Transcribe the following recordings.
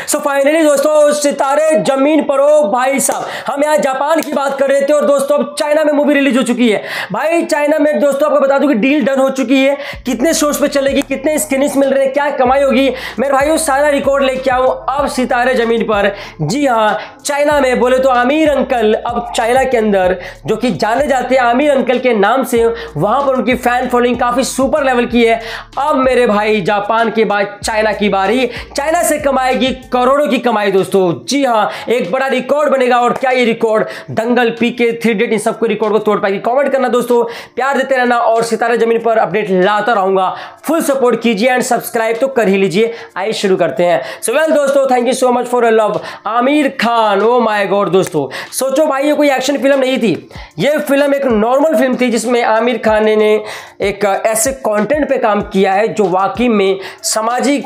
So finally दोस्तों सितारे जमीन पर हो भाई साहब। हम यहाँ जापान की बात कर रहे थे और दोस्तों अब चाइना में मूवी रिलीज हो चुकी है। भाई चाइना में दोस्तों आपको बता दूं कि डील डन हो चुकी है, कितने शोज पे चलेगी, कितने स्क्रीन्स मिल रहे हैं, क्या कमाई होगी, मेरे भाई सारा रिकॉर्ड लेके आऊं अब सितारे जमीन पर। जी हाँ, चाइना में बोले तो आमिर अंकल अब चाइना के अंदर जो कि जाने जाते हैं आमिर अंकल के नाम से, वहां पर उनकी फैन फॉलोइंग काफी सुपर लेवल की है। अब मेरे भाई जापान के बाद चाइना की बारी, चाइना से कमाएगी करोड़ों की कमाई दोस्तों। जी हाँ, एक बड़ा रिकॉर्ड बनेगा। और क्या ये रिकॉर्ड दंगल, पीके, थ्री इडियट इन सबको रिकॉर्ड को तोड़ पाएगी? कमेंट करना दोस्तों, प्यार देते रहना और सितारे जमीन पर अपडेट लाता रहूंगा। फुल सपोर्ट कीजिए एंड सब्सक्राइब तो कर ही लीजिए। आइए शुरू करते हैं। सो वेल दोस्तों, thank you so much for your love. Aamir Khan, oh my God दोस्तों, सोचो भाई ये कोई एक्शन फिल्म नहीं थी, ये फिल्म एक नॉर्मल फिल्म थी जिसमें आमिर खान ने एक ऐसे कंटेंट पे काम किया है जो वाकई में सामाजिक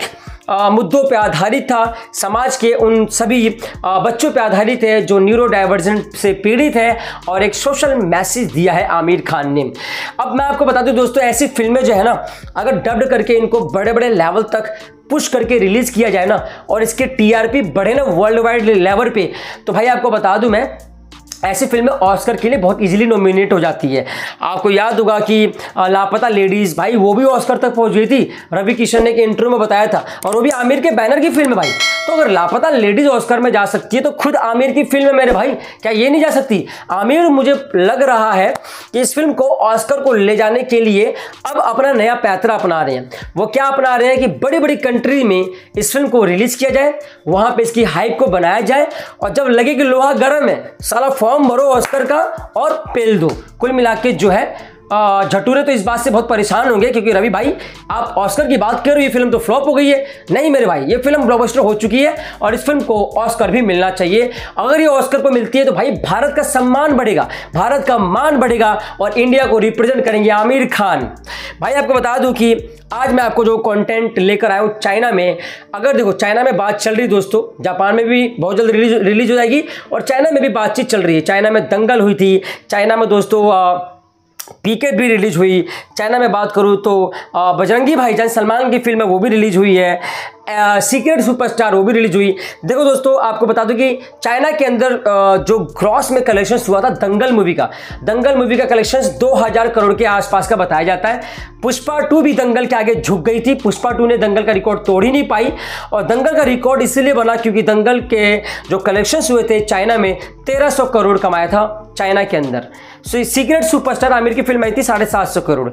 मुद्दों पे आधारित था, समाज के उन सभी बच्चों पे आधारित है जो न्यूरो डाइवर्जन से पीड़ित है, और एक सोशल मैसेज दिया है आमिर खान ने। अब मैं आपको बता दूं दोस्तों, ऐसी फिल्में जो है ना, अगर डब्ड करके इनको बड़े बड़े लेवल तक पुश करके रिलीज किया जाए ना, और इसके टीआरपी बढ़े ना वर्ल्ड वाइड लेवल पे, तो भाई आपको बता दूं मैं, ऐसी फिल्में ऑस्कर के लिए बहुत इजीली नॉमिनेट हो जाती है। आपको याद होगा कि लापता लेडीज, भाई वो भी ऑस्कर तक पहुंच गई थी, रवि किशन ने एक इंटरव्यू में बताया था, और वो भी आमिर के बैनर की फिल्म है भाई। तो अगर लापता लेडीज ऑस्कर में जा सकती है तो खुद आमिर की फिल्म है मेरे भाई, क्या ये नहीं जा सकती? आमिर मुझे लग रहा है कि इस फिल्म को ऑस्कर को ले जाने के लिए अब अपना नया पैतरा अपना रहे हैं। वो क्या अपना रहे हैं कि बड़ी बड़ी कंट्री में इस फिल्म को रिलीज किया जाए, वहां पे इसकी हाइप को बनाया जाए, और जब लगे कि लोहा गर्म है, साला फॉर्म भरो ऑस्कर का और पेल दो। कुल मिला के जो है झटूरे तो इस बात से बहुत परेशान होंगे, क्योंकि रवि भाई आप ऑस्कर की बात कर रहे हो, ये फिल्म तो फ्लॉप हो गई है। नहीं मेरे भाई, ये फिल्म ब्लॉकबस्टर हो चुकी है और इस फिल्म को ऑस्कर भी मिलना चाहिए। अगर ये ऑस्कर को मिलती है तो भाई भारत का सम्मान बढ़ेगा, भारत का मान बढ़ेगा, और इंडिया को रिप्रेजेंट करेंगे आमिर खान। भाई आपको बता दूं कि आज मैं आपको जो कंटेंट लेकर आया हूँ चाइना में, अगर देखो चाइना में बात चल रही दोस्तों, जापान में भी बहुत जल्द रिलीज हो जाएगी, और चाइना में भी बातचीत चल रही है। चाइना में दंगल हुई थी, चाइना में दोस्तों पीके भी रिलीज हुई। चाइना में बात करूँ तो बजरंगी भाईजान सलमान की फिल्म है वो भी रिलीज हुई है, सीक्रेट सुपरस्टार वो भी रिलीज हुई। देखो दोस्तों, आपको बता दूं कि चाइना के अंदर जो ग्रॉस में कलेक्शंस हुआ था दंगल मूवी का कलेक्शंस 2000 करोड़ के आसपास का बताया जाता है। पुष्पा 2 भी दंगल के आगे झुक गई थी, पुष्पा 2 ने दंगल का रिकॉर्ड तोड़ ही नहीं पाई, और दंगल का रिकॉर्ड इसलिए बना क्योंकि दंगल के जो कलेक्शंस हुए थे चाइना में 1300 करोड़ कमाया था चाइना के अंदर। सो सीक्रेट सुपरस्टार आमिर की फिल्म आई थी 750 करोड़,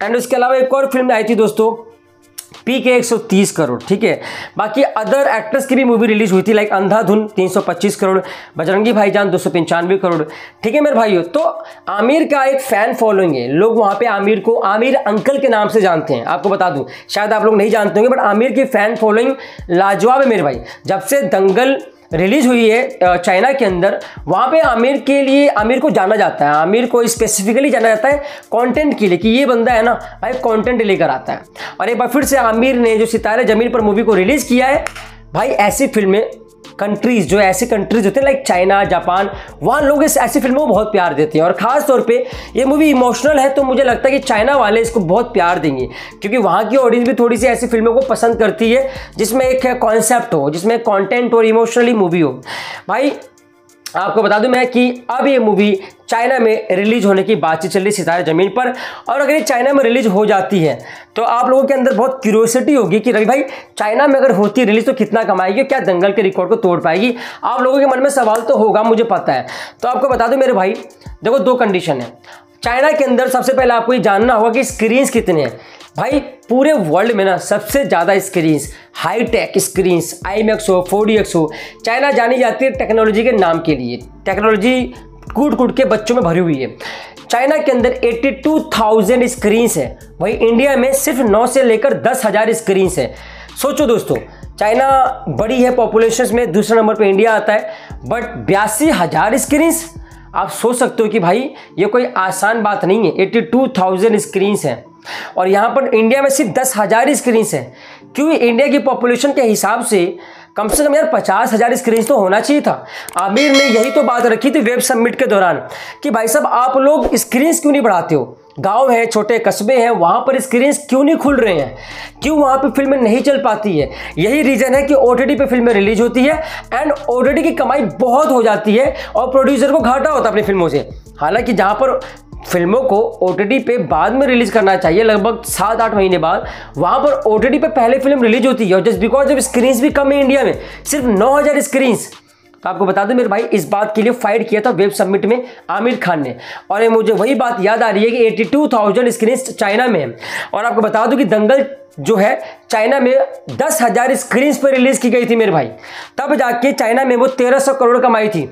एंड उसके अलावा एक और फिल्म आई थी दोस्तों पीके 130 करोड़। ठीक है, बाकी अदर एक्टर्स की भी मूवी रिलीज हुई थी, लाइक अंधाधुन 325 करोड़, बजरंगी भाईजान 295 करोड़। ठीक है मेरे भाइयों, तो आमिर का एक फैन फॉलोइंग है, लोग वहां पे आमिर को आमिर अंकल के नाम से जानते हैं। आपको बता दूं, शायद आप लोग नहीं जानते होंगे, बट आमिर की फैन फॉलोइंग लाजवाब है मेरे भाई। जब से दंगल रिलीज हुई है चाइना के अंदर, वहाँ पे आमिर को जाना जाता है, आमिर को स्पेसिफिकली जाना जाता है कंटेंट के लिए, कि ये बंदा है ना भाई कंटेंट लेकर आता है। और एक बार फिर से आमिर ने जो सितारे जमीन पर मूवी को रिलीज किया है, भाई ऐसी फिल्में कंट्रीज होते हैं लाइक चाइना, जापान, वहाँ लोग इस ऐसी फिल्मों को बहुत प्यार देते हैं। और ख़ास तौर पे ये मूवी इमोशनल है, तो मुझे लगता है कि चाइना वाले इसको बहुत प्यार देंगे, क्योंकि वहाँ की ऑडियंस भी थोड़ी सी ऐसी फिल्मों को पसंद करती है जिसमें एक कॉन्सेप्ट हो, जिसमें कंटेंट और इमोशनली मूवी हो। भाई आपको बता दूं मैं कि अब ये मूवी चाइना में रिलीज होने की बातचीत चल रही सितारे जमीन पर, और अगर ये चाइना में रिलीज हो जाती है तो आप लोगों के अंदर बहुत क्यूरियोसिटी होगी कि रवि भाई चाइना में अगर होती है रिलीज तो कितना कमाएगी, क्या दंगल के रिकॉर्ड को तोड़ पाएगी? आप लोगों के मन में सवाल तो होगा, मुझे पता है। तो आपको बता दूं मेरे भाई, देखो 2 कंडीशन है चाइना के अंदर। सबसे पहले आपको ये जानना होगा कि स्क्रीन्स कितने हैं। भाई पूरे वर्ल्ड में ना सबसे ज़्यादा screens, high tech screens, IMAX हो, 4DX हो, चाइना जानी जाती है टेक्नोलॉजी के नाम के लिए। टेक्नोलॉजी कूट कूट के बच्चों में भरी हुई है। चाइना के अंदर 82,000 स्क्रीन्स है, वही इंडिया में सिर्फ 9 से लेकर 10,000 स्क्रीन्स है। सोचो दोस्तों, चाइना बड़ी है पॉपुलेशन में, दूसरे नंबर पे इंडिया आता है, बट 82,000 स्क्रीन्स। आप सोच सकते हो कि भाई ये कोई आसान बात नहीं है। 82,000 स्क्रीन्स हैं, और यहाँ पर इंडिया में सिर्फ 10,000 स्क्रीन्स हैं, क्योंकि इंडिया की पॉपुलेशन के हिसाब से कम यार 50,000 स्क्रीन तो होना चाहिए था। आमिर ने यही तो बात रखी थी वेब सबमिट के दौरान कि भाई साहब आप लोग स्क्रीन क्यों नहीं बढ़ाते हो, गांव है, छोटे कस्बे हैं, वहां पर स्क्रीन्स क्यों नहीं खुल रहे हैं, क्यों वहां पे फिल्में नहीं चल पाती है? यही रीजन है कि ओटीटी पे फिल्में रिलीज होती है एंड ओटीटी की कमाई बहुत हो जाती है और प्रोड्यूसर को घाटा होता है अपनी फिल्मों से। हालांकि जहां पर फिल्मों को ओटीटी पे बाद में रिलीज करना चाहिए, लगभग 7-8 महीने बाद, वहां पर ओटीटी पे पहले फिल्म रिलीज होती है। और जस्ट बिकॉज ऑफ स्क्रीन्स भी कम है इंडिया में, सिर्फ 9000 स्क्रीन्स। तो आपको बता दूं मेरे भाई, इस बात के लिए फाइट किया था वेब समिट में आमिर खान ने, और मुझे वही बात याद आ रही है कि 82,000 स्क्रीन्स चाइना में है। और आपको बता दूं कि दंगल जो है चाइना में 10,000 स्क्रीन्स पर रिलीज की गई थी मेरे भाई, तब जाके चाइना में वो 1300 करोड़ कमाई थी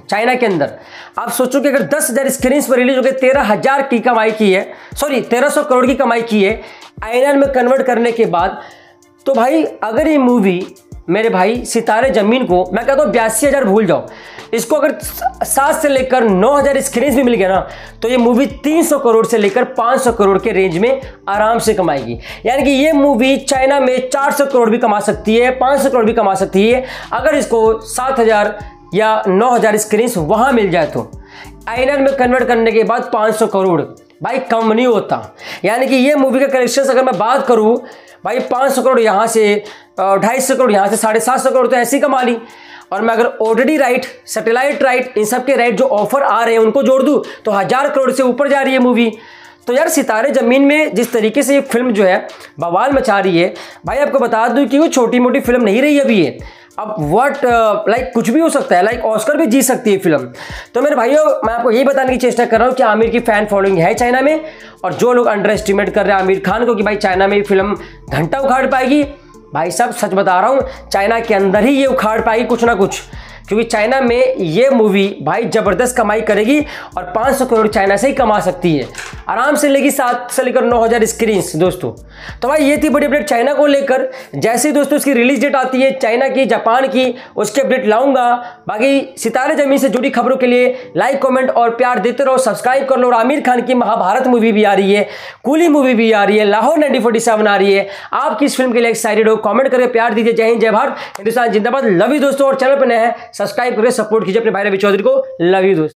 चाइना के अंदर। आप सोचो कि अगर 10,000 स्क्रीन्स पर रिलीज हो गए, 13,000 की कमाई की है, सॉरी 1300 करोड़ की कमाई की है आईएनआर में कन्वर्ट करने के बाद, तो भाई अगर ये मूवी मेरे भाई सितारे जमीन को, मैं कहता हूँ 82,000 भूल जाओ, इसको अगर 7 से लेकर 9,000 स्क्रीन्स भी मिल गया ना, तो ये मूवी 300 करोड़ से लेकर 500 करोड़ के रेंज में आराम से कमाएगी। यानी कि ये मूवी चाइना में 400 करोड़ भी कमा सकती है, 500 करोड़ भी कमा सकती है, अगर इसको 7,000 या 9,000 स्क्रीन्स वहाँ मिल जाए तो। आईएनआर में कन्वर्ट करने के बाद 500 करोड़ भाई कम नहीं होता। यानी कि ये मूवी का कलेक्शन अगर मैं बात करूँ भाई, 500 करोड़ यहाँ से, 250 करोड़ यहाँ से, 750 करोड़ तो ऐसे ही कमा ली। और मैं अगर ओटीटी राइट, सैटेलाइट राइट, इन सब के राइट जो ऑफर आ रहे हैं उनको जोड़ दूँ तो 1000 करोड़ से ऊपर जा रही है मूवी। तो यार सितारे ज़मीन में जिस तरीके से ये फिल्म जो है बवाल मचा रही है भाई, आपको बता दूँ कि वो छोटी मोटी फिल्म नहीं रही अभी ये। अब लाइक कुछ भी हो सकता है, लाइक ऑस्कर भी जीत सकती है फिल्म। तो मेरे भाइयों, मैं आपको यही बताने की चेष्टा कर रहा हूँ कि आमिर की फ़ैन फॉलोइंग है चाइना में, और जो लोग अंडर एस्टिमेट कर रहे हैं आमिर खान को कि भाई चाइना में ये फिल्म घंटा उखाड़ पाएगी, भाई साहब सच बता रहा हूँ, चाइना के अंदर ही ये उखाड़ पाएगी कुछ ना कुछ। क्योंकि चाइना में ये मूवी भाई ज़बरदस्त कमाई करेगी और 500 करोड़ चाइना से ही कमा सकती है, आराम से लेगी 7 से लेकर 9,000 स्क्रीन्स दोस्तों। तो भाई ये थी बड़ी अपडेट चाइना को लेकर। जैसे ही दोस्तों इसकी रिलीज डेट आती है चाइना की, जापान की, उसके अपडेट लाऊंगा। बाकी सितारे ज़मीन से जुड़ी खबरों के लिए लाइक, कमेंट और प्यार देते रहो, सब्सक्राइब कर लो। और आमिर खान की महाभारत मूवी भी आ रही है, कूली मूवी भी आ रही है, लाहौर 1947 आ रही है। आप किस फिल्म के लिए एक्साइटेड हो, कमेंट करके प्यार दीजिए। जय हिंद, जय भारत, हिंदुस्तान जिंदाबाद। लव यू दोस्तों। और चैनल पर नए हैं सब्सक्राइब करके सपोर्ट कीजिए अपने भाई रवि चौधरी को। लव यू दोस्तों।